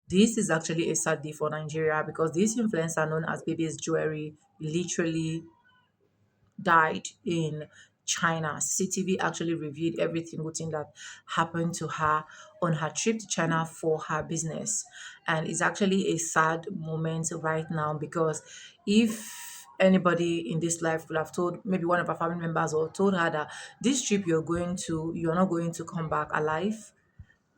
This is actually a sad day for Nigeria because this influencer known as Baby's Jewelry literally died in China. CCTV actually reviewed every single thing that happened to her on her trip to China for her business. And it's actually a sad moment right now because if anybody in this life could have told maybe one of her family members or told her that this trip you're not going to come back alive,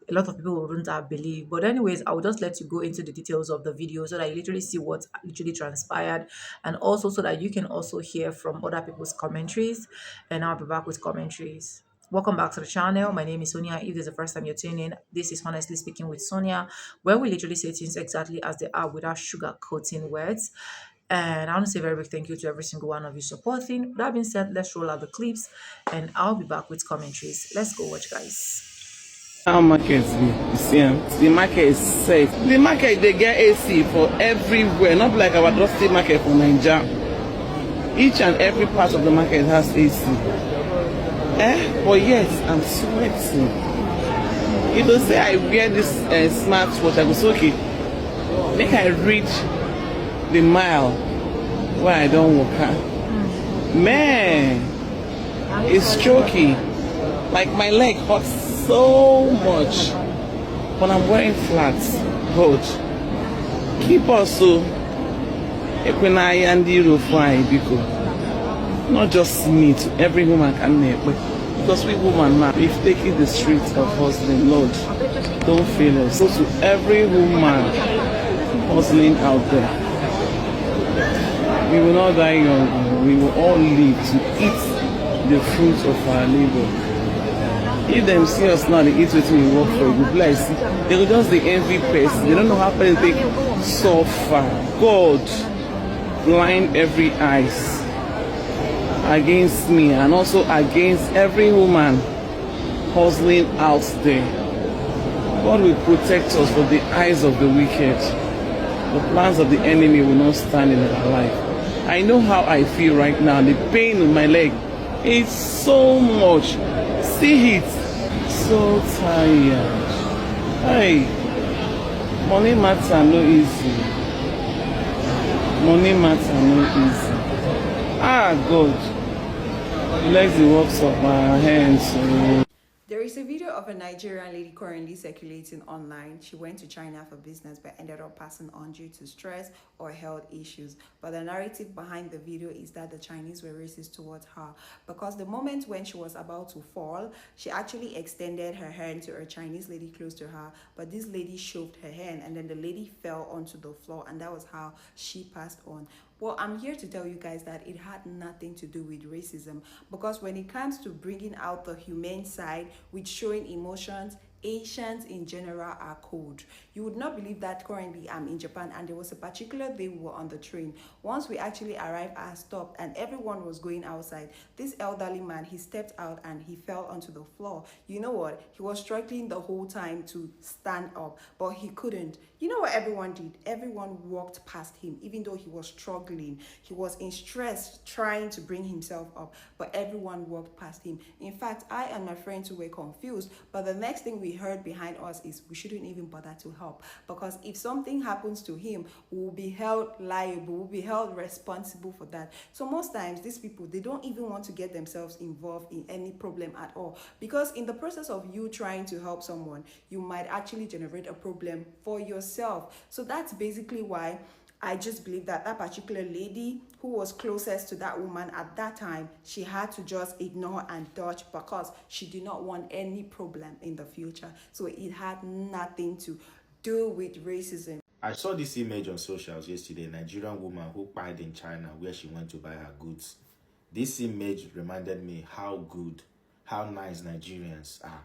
a lot of people wouldn't have believed. But anyways, I'll just let you go into the details of the video so that you literally see what literally transpired, and also so that you can also hear from other people's commentaries. And I'll be back with commentaries. Welcome back to the channel. My name is Sonia. If this is the first time you're tuning in, this is Honestly Speaking with Sonia, where we literally say things exactly as they are without sugar coating words. And I want to say a very big thank you to every single one of you supporting. With that being said, let's roll out the clips and I'll be back with commentaries. Let's go watch, guys. How market be? You see am? The market is safe. The market they get AC for everywhere, not like our dusty market for Naija. Each and every part of the market has AC. But yes, I'm sweating. If they say I wear this smartwatch, I go say okay, make I reach the mile where I don't walk out. Man, it's choky. Like my leg hurts so much, but I'm wearing flats. God, keep us so. Ekwenai and biko. Not just me, to every woman can make. Because we women now, we've taken the streets of hustling. Lord, don't fail us. So to every woman hustling out there, we will not die young. We will all live to eat the fruits of our labor. If them see us now, they eat with me, work for a good place. They will just the envy person. They don't know how people take so far. God, blind every eyes against me and also against every woman hustling out there. God will protect us from the eyes of the wicked. The plans of the enemy will not stand in our life. I know how I feel right now. The pain in my leg is so much. See it. So tired. Hey, money matter no easy. Money matter no easy. God, bless the works of my hands. There is a video of a Nigerian lady currently circulating online. She went to China for business but ended up passing on due to stress or health issues. But the narrative behind the video is that the Chinese were racist towards her because the moment when she was about to fall, she actually extended her hand to a Chinese lady close to her, but this lady shoved her hand and then the lady fell onto the floor, and that was how she passed on. Well, I'm here to tell you guys that it had nothing to do with racism, because when it comes to bringing out the humane side with showing emotions, Asians in general are cold. You would not believe that currently I'm in Japan and there was a particular day we were on the train. Once we actually arrived, I stopped and everyone was going outside. This elderly man, he stepped out and he fell onto the floor. You know what? He was struggling the whole time to stand up, but he couldn't. You know what everyone did? Everyone walked past him, even though he was struggling. He was in stress trying to bring himself up, but everyone walked past him. In fact, I and my friends were confused, but the next thing we heard behind us is we shouldn't even bother to help, because if something happens to him, we will be held liable, we will be held responsible for that. So most times these people, they don't even want to get themselves involved in any problem at all, because in the process of you trying to help someone, you might actually generate a problem for yourself. So that's basically why I just believe that that particular lady who was closest to that woman at that time, she had to just ignore and dodge because she did not want any problem in the future. So it had nothing to do with racism. I saw this image on socials yesterday, a Nigerian woman who died in China where she went to buy her goods. This image reminded me how good, how nice Nigerians are.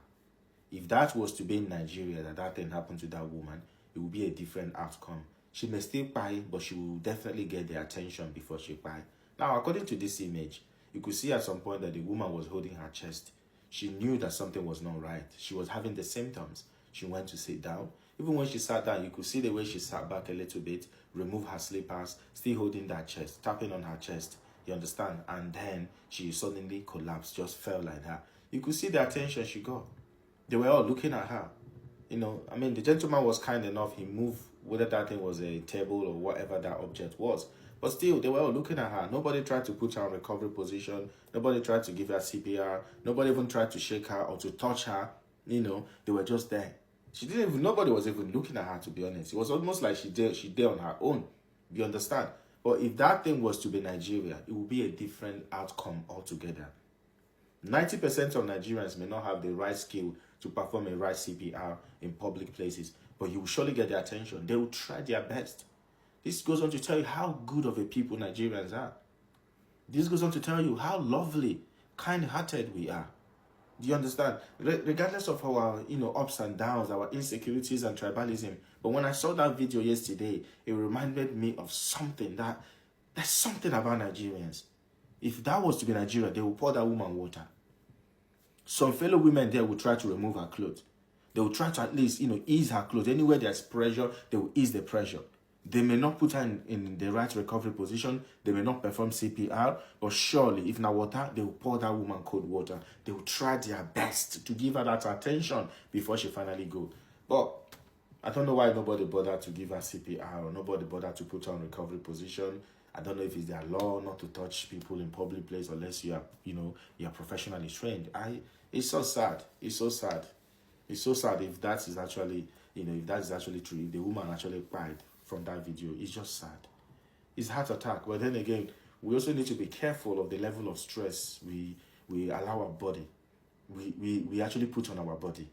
If that was to be in Nigeria, that thing happened to that woman, it would be a different outcome. She may still buy, but she will definitely get the attention before she buy. Now, according to this image, you could see at some point that the woman was holding her chest. She knew that something was not right. She was having the symptoms. She went to sit down. Even when she sat down, you could see the way she sat back a little bit, remove her slippers, still holding that chest, tapping on her chest. You understand? And then she suddenly collapsed, just fell like that. You could see the attention she got. They were all looking at her. I mean, the gentleman was kind enough. He moved whether that thing was a table or whatever that object was. But still, they were all looking at her. Nobody tried to put her in recovery position. Nobody tried to give her CPR. Nobody even tried to shake her or to touch her. They were just there. She didn't even. Nobody was even looking at her. To be honest, it was almost like she did on her own. You understand? But if that thing was to be Nigeria, it would be a different outcome altogether. 90% of Nigerians may not have the right skill to perform a right CPR in public places, but you will surely get their attention. They will try their best. This goes on to tell you how good of a people Nigerians are. This goes on to tell you how lovely, kind-hearted we are. Do you understand? Regardless of our, ups and downs, our insecurities and tribalism. But when I saw that video yesterday, it reminded me of something there's something about Nigerians. If that was to be Nigeria, they will pour that woman water. Some fellow women there will try to remove her clothes. They will try to at least, ease her clothes. Anywhere there's pressure, they will ease the pressure. They may not put her in the right recovery position. They may not perform CPR. But surely, if not water, they will pour that woman cold water. They will try their best to give her that attention before she finally go. But I don't know why nobody bothered to give her CPR or nobody bothered to put her in recovery position. I don't know if it's their law not to touch people in public place unless you are, you're professionally trained. It's so sad. It's so sad. It's so sad if that is actually, if that is actually true. If the woman actually cried from that video, it's just sad. It's heart attack. But then again, we also need to be careful of the level of stress we allow our body. We actually put on our body.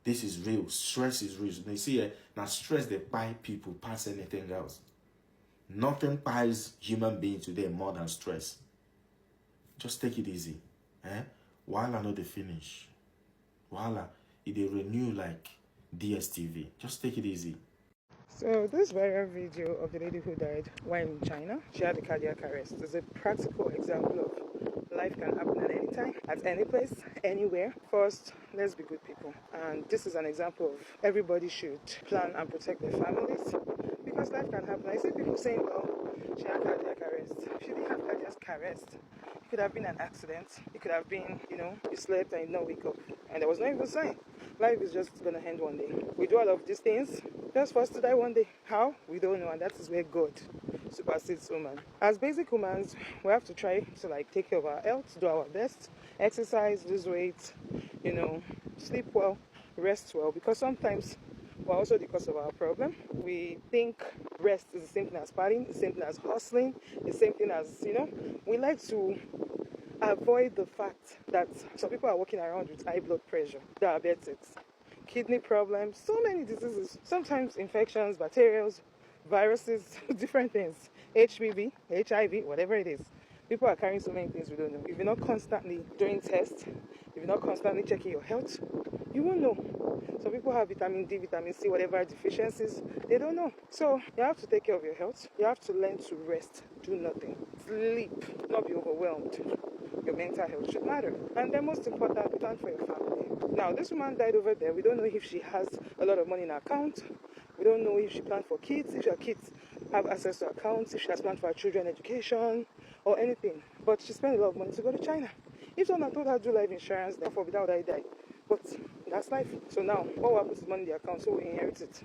This is real. Stress is real. You see, now stress they buy people past anything else. Nothing buys human being today more than stress. Just take it easy. While I know the finish. While it they renew like DSTV. Just take it easy. So this viral video of the lady who died while in China, she had a cardiac arrest. It's a practical example of life can happen at any time, at any place, anywhere. First, let's be good people. And this is an example of everybody should plan and protect their families because life can happen. I see people saying, oh, she had cardiac arrest. She didn't have cardiac arrest. It could have been an accident. It could have been, you slept and you did not wake up. And there was no even sign. Life is just going to end one day. We do all of these things just for us to die one day. How? We don't know. And that is where God supersedes woman. As basic humans, we have to try to take care of our health, do our best, exercise, lose weight, sleep well, rest well. Because sometimes we're also the cause of our problem. We think rest is the same thing as partying, the same thing as hustling, the same thing as, we like to avoid the fact that some people are walking around with high blood pressure, diabetics, kidney problems, so many diseases, sometimes infections, bacterials, viruses, different things, HPV, HIV, whatever it is. People are carrying so many things we don't know. If you're not constantly doing tests, if you're not constantly checking your health, you won't know. Some people have vitamin D, vitamin C, whatever deficiencies, they don't know. So you have to take care of your health. You have to learn to rest, do nothing, sleep, not be overwhelmed. Your mental health should matter. And then most important, plan for your family. Now, this woman died over there. We don't know if she has a lot of money in her account. We don't know if she planned for kids, if her kids have access to accounts, if she has planned for her children education or anything. But she spent a lot of money to go to China. If someone told her to do life insurance, therefore without her die. But that's life. So now, what happens to money in the account? So we inherit it.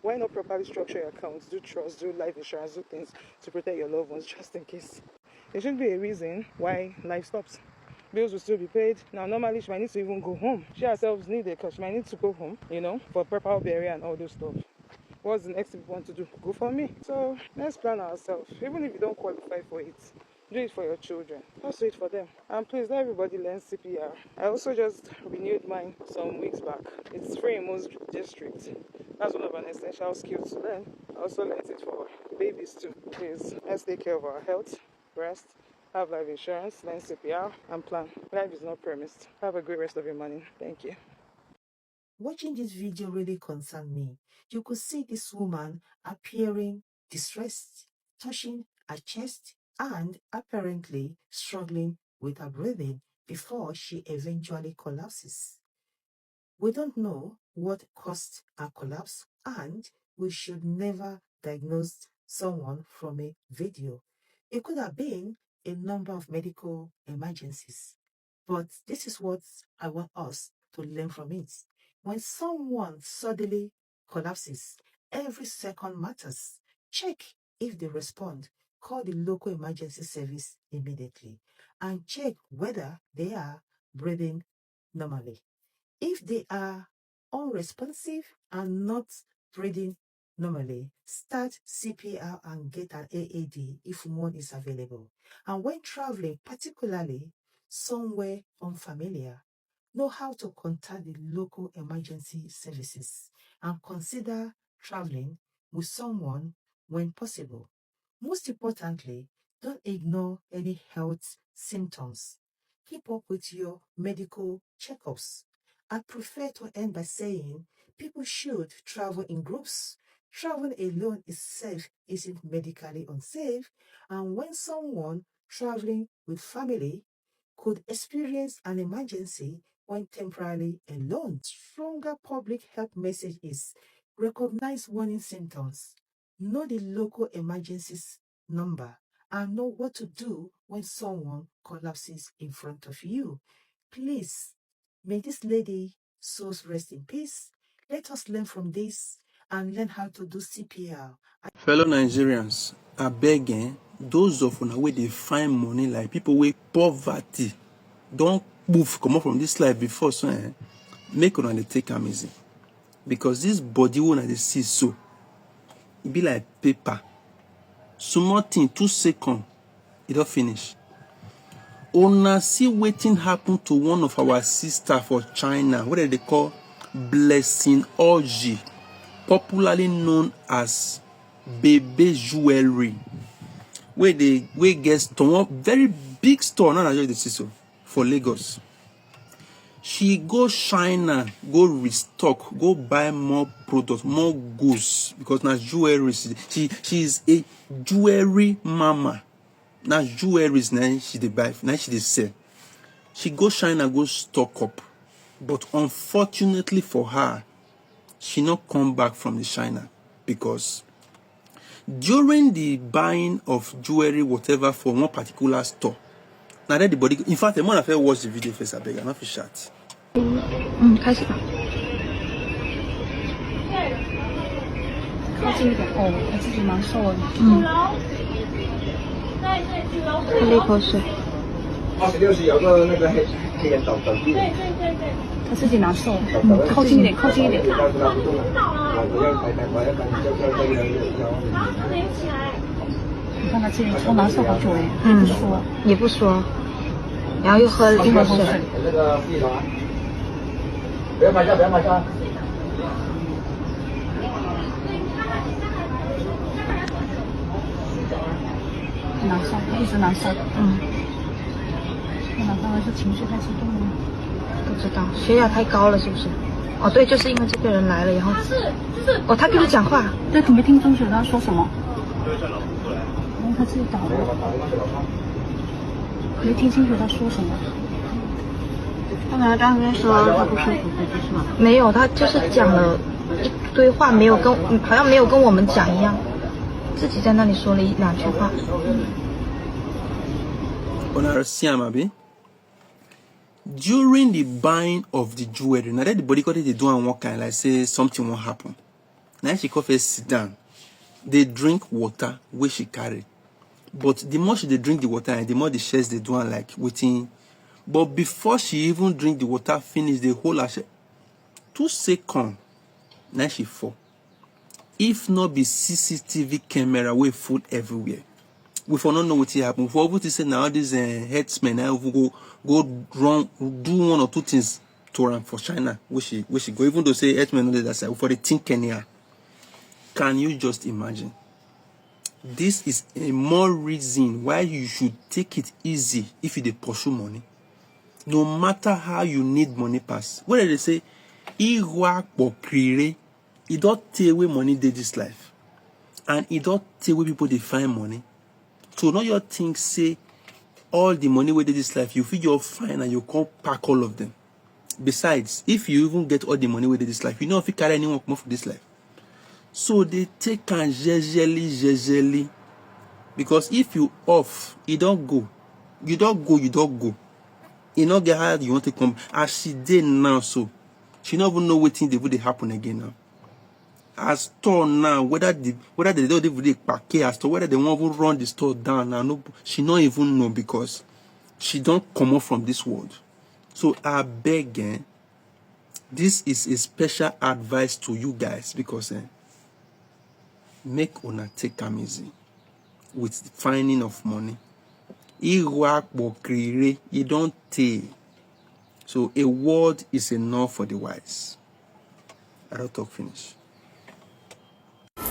Why not properly structure your accounts, do trust, do life insurance, do things to protect your loved ones just in case? There shouldn't be a reason why life stops. Bills will still be paid. Now, normally she might need to even go home. She herself needs it because she might need to go home, for proper burial and all those stuff. What's the next thing we want to do? Go for me. So let's plan ourselves. Even if you don't qualify for it, do it for your children. Just do it for them. And please let everybody learn CPR. I also just renewed mine some weeks back. It's free in most districts. That's one of an essential skills to learn. I also learned it for babies too. Please, let's take care of our health, rest, have life insurance, learn CPR, and plan. Life is not promised. Have a great rest of your morning. Thank you. Watching this video really concerned me. You could see this woman appearing distressed, touching her chest, and apparently struggling with her breathing before she eventually collapses. We don't know what caused her collapse, and we should never diagnose someone from a video. It could have been a number of medical emergencies. But this is what I want us to learn from it. When someone suddenly collapses, every second matters. Check if they respond. Call the local emergency service immediately and check whether they are breathing normally. If they are unresponsive and not breathing normally, start CPR and get an AAD if one is available. And when traveling, particularly somewhere unfamiliar, know how to contact the local emergency services and consider traveling with someone when possible. Most importantly, don't ignore any health symptoms. Keep up with your medical checkups. I prefer to end by saying people should travel in groups. Traveling alone is safe, isn't medically unsafe, and when someone traveling with family could experience an emergency when temporarily alone. Stronger public health message is recognize warning symptoms, know the local emergencies number, and know what to do when someone collapses in front of you. Please, may this lady souls rest in peace. Let us learn from this and learn how to do CPR. Fellow Nigerians, I beg those of una wey dey find money like people with poverty don't move come up from this life before, so make una dey take am easy, because this body wey una dey see so e be like paper. Small thing 2 seconds e don finish. Una see wetin happen to one of our sister for China, what they call Blessing Orji, popularly known as Baby Jewelry, where get store, one very big store, not just the see for Lagos. She go China, go restock, go buy more products, more goods, because now jewelry. She is a jewelry mama. Now jewelry now she dey buy, now she dey sell. She go China, go stock up, but unfortunately for her, she not come back from the China, because during the buying of jewelry, whatever, for one particular store, now that the body, in fact, the more I watch the video first, I beg, I'm not for shot. 开始吧。靠近一点哦，我自己蛮瘦的。喝了一口水。26有个那个黑人走进。对。他自己难受。靠近一点，靠近一点。你看他自己超难受好久哎。不说。也不说。然后又喝了一口水。不要拍照，不要拍照。难受，一直难受。难受是情绪太激动了。不知道，血压太高了是不是？哦，对，就是因为这个人来了，然后哦，他跟你讲话，对，你没听清楚他说什么？然后他自己倒了，没听清楚他说什么。他刚才说他不舒服，是吗？没有，他就是讲了一堆话，没有跟，好像没有跟我们讲一样，自己在那里说了2句话。During the buying of the jewelry, now that the body they do and what kind, like say something won't happen. Now she come first sit down. They drink water where she carry, but the more she they drink the water, and the more the shares they do and like waiting. But before she even drink the water finish, the whole 2 seconds, now she fall. If not be CCTV camera, we full everywhere. We for not know what happen. For able to say now these headsmen now go wrong, do 1 or 2 things to run for China, where she go. Even though say headsmen on the other side for the think Kenya. Can you just imagine? This is a more reason why you should take it easy if you dey pursue money. No matter how you need money pass. What they say, it don't take away money dey this life. And it don't take away people they find money. So now you think say all the money where dey this life, you feel you're fine and you can't pack all of them. Besides, if you even get all the money where dey this life, you know if you carry anyone come for this life. So they take and jejely. Because if you off, you don't go. You don't go. You don't get how you want to come. As she did now, so She don't even know wetin dey happen again now. As store now, whether they don't even dey pack as to whether they won't even run the store down now, no, she don't even know because she don't come up from this world. So I beg, this is a special advice to you guys because make una take am easy with finding of money. You don't take. So a word is enough for the wise. I don't talk finish.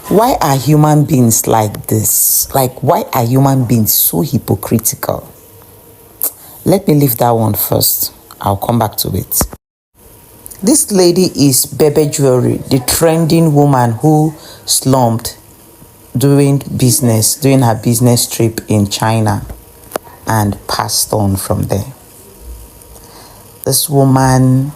Why are human beings like this? Like, why are human beings so hypocritical? Let me leave that one first. I'll come back to it. This lady is Bebe Jewelry, the trending woman who slumped during her business trip in China and passed on from there. This woman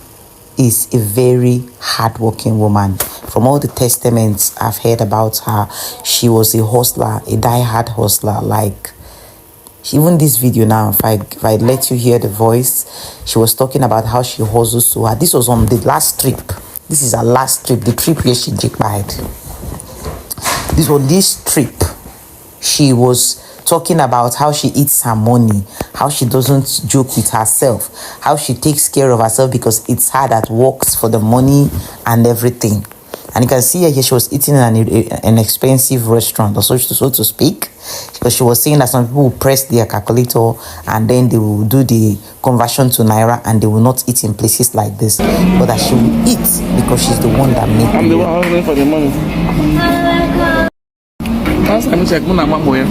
is a very hardworking woman. From all the testaments I've heard about her, she was a hustler, a die-hard hustler. Like, even this video now, if I let you hear the voice, she was talking about how she hustles so hard. This was on the last trip. This is her last trip, the trip where she did married. This trip, she was talking about how she eats her money, how she doesn't joke with herself, how she takes care of herself because it's her that works for the money and everything. And you can see her here, she was eating in an expensive restaurant, or so to speak, because she was saying that some people will press their calculator and then they will do the conversion to Naira and they will not eat in places like this, but that she will eat because she's the one that made I'm the one hustling for the money. Last time I checked, I'm not going.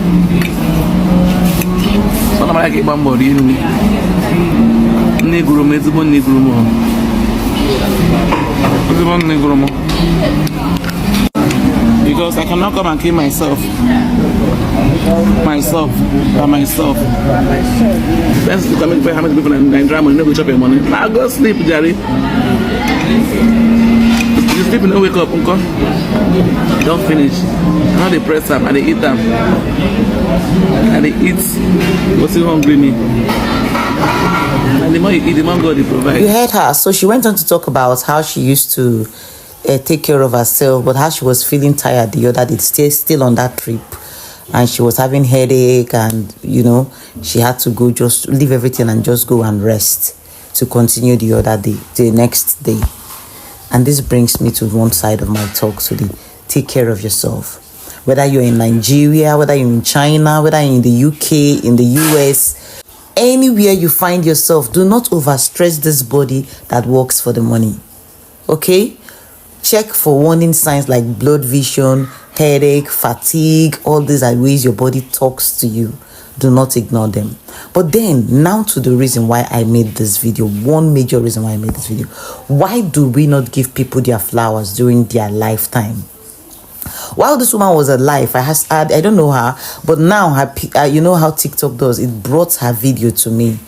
So I'm like, I'm body in me. Negro, it's one negro more. It's one negro more. Because I cannot come and kill myself. By myself. Let's look at how many people in Nigeria never chop your money. Now go sleep, Jerry. You sleep and don't wake up, uncle. Don't finish. Now they press them and they eat them. And they eat what's hungry me. And the more you eat, the more God they provide. You heard her. So she went on to talk about how she used to take care of herself, but how she was feeling tired the other day, still on that trip. And she was having headache and, she had to go just leave everything and just go and rest to continue the next day. And this brings me to one side of my talk today. Take care of yourself. Whether you're in Nigeria, whether you're in China, whether you're in the UK, in the US, anywhere you find yourself, do not overstress this body that works for the money. Okay? Check for warning signs like blood vision, headache, fatigue. All these are ways your body talks to you. Do not ignore them. But then, now to the reason why I made this video. One major reason why I made this video. Why do we not give people their flowers during their lifetime? While this woman was alive, I don't know her, but now you know how TikTok does. It brought her video to me.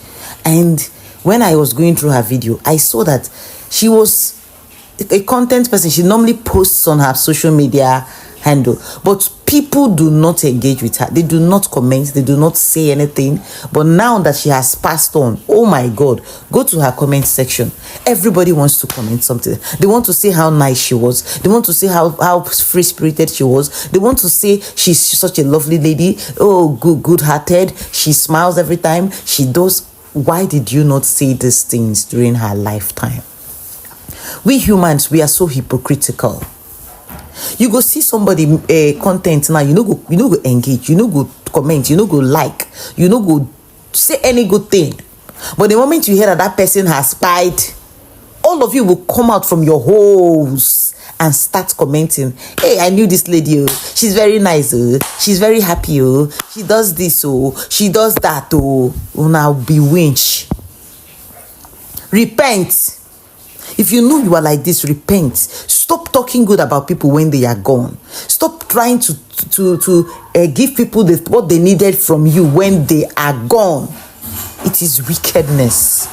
And when I was going through her video, I saw that she was a content person. She normally posts on her social media handle, but people do not engage with her. They do not comment. They do not say anything. But now that she has passed on, oh my God, go to her comment section. Everybody wants to comment something. They want to say how nice she was. They want to say how free-spirited she was. They want to say she's such a lovely lady. Oh, good-hearted. She smiles every time. She does. Why did you not say these things during her lifetime? We humans, we are so hypocritical. You go see somebody content now, you no go engage, you no go comment, you no go like, you no go say any good thing. But the moment you hear that person has spied, all of you will come out from your holes and start commenting. Hey, I knew this lady. Oh, she's very nice. Oh, she's very happy. Oh, she does this. Oh, she does that. Oh, now be winch. Repent. If you know you are like this, repent. Stop talking good about people when they are gone. Stop trying to give people what they needed from you when they are gone. It is wickedness.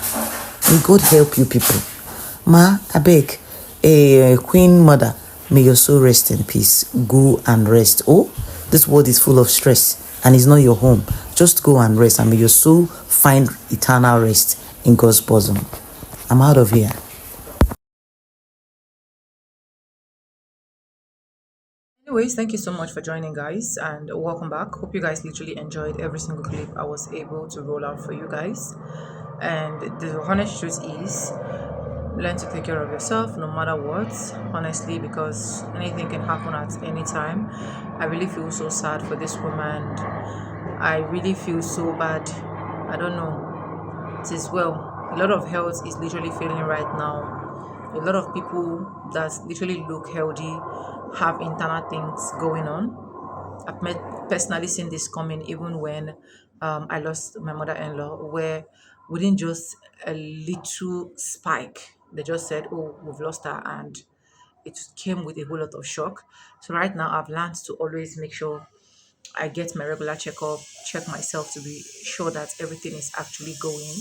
May God help you people. Ma, I beg, Queen Mother, may your soul rest in peace. Go and rest. Oh, this world is full of stress and it's not your home. Just go and rest and may your soul find eternal rest in God's bosom. I'm out of here. Anyways, thank you so much for joining, guys, and welcome back. Hope you guys literally enjoyed every single clip I was able to roll out for you guys. And the honest truth is, learn to take care of yourself no matter what, honestly, because anything can happen at any time. I really feel so sad for this woman. I really feel so bad. I don't know. It is well. A lot of health is literally failing right now. A lot of people that literally look healthy have internal things going on. I've personally seen this coming even when I lost my mother-in-law, where within just a little spike, they just said, "Oh, we've lost her," and it came with a whole lot of shock. So right now, I've learned to always make sure I get my regular checkup, check myself to be sure that everything is actually going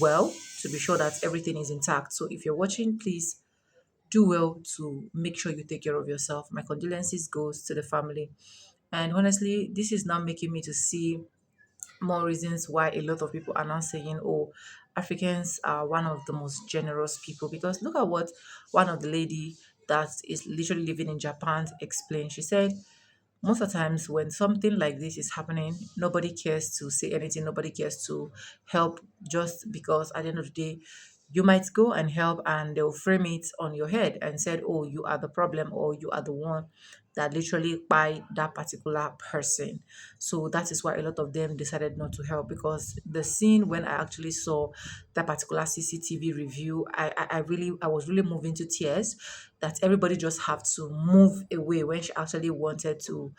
well, to be sure that everything is intact. So if you're watching, please do well to make sure you take care of yourself. My condolences goes to the family. And honestly, this is now making me to see more reasons why a lot of people are now saying, oh, Africans are one of the most generous people. Because look at what one of the lady that is literally living in Japan explained. She said, most of the times when something like this is happening, nobody cares to say anything, nobody cares to help, just because at the end of the day, you might go and help and they'll frame it on your head and said, oh, you are the problem, or you are the one that literally by that particular person. So that is why a lot of them decided not to help, because the scene when I actually saw that particular CCTV review, I was really moving to tears, that everybody just have to move away when she actually wanted to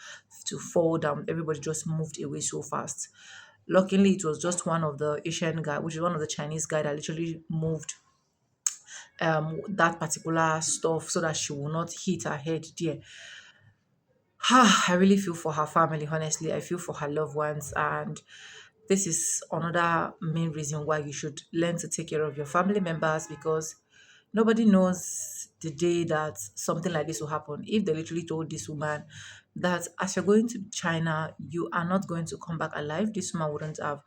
fall down. Everybody just moved away so fast. Luckily, it was just one of the Asian guy, which is one of the Chinese guy, that literally moved that particular stuff so that she will not hit her head there. I really feel for her family, honestly. I feel for her loved ones. And this is another main reason why you should learn to take care of your family members, because nobody knows the day that something like this will happen. If they literally told this woman that as you're going to China, you are not going to come back alive, this woman wouldn't have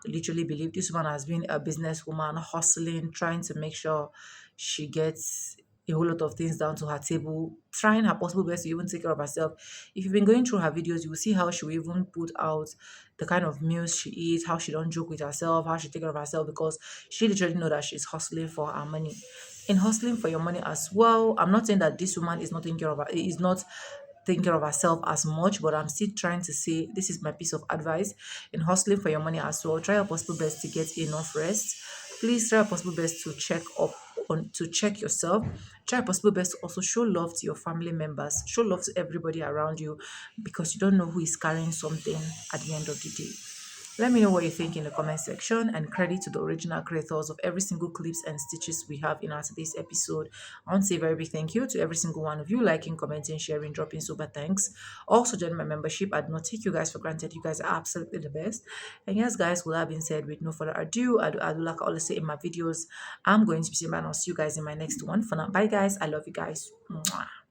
literally believed. This woman has been a businesswoman, hustling, trying to make sure she gets a whole lot of things down to her table, trying her possible best to even take care of herself. If you've been going through her videos, you will see how she will even put out the kind of meals she eats, how she don't joke with herself, how she take care of herself, because she literally know that she's hustling for her money. In hustling for your money as well, I'm not saying that this woman is not taking care of her, is not taking care of herself as much, but I'm still trying to say this is my piece of advice. In hustling for your money as well, try your possible best to get enough rest. Please try your possible best to check yourself. Try your possible best to also show love to your family members, show love to everybody around you, because you don't know who is carrying something at the end of the day. Let me know what you think in the comment section, and credit to the original creators of every single clips and stitches we have in our today's episode. I want to say a very big thank you to every single one of you, liking, commenting, sharing, dropping super thanks. Also join my membership. I do not take you guys for granted. You guys are absolutely the best. And yes, guys, with that being said, with no further ado, I do like I always say in my videos, I'm going to be saying bye, and I'll see you guys in my next one. For now, bye guys. I love you guys. Mwah.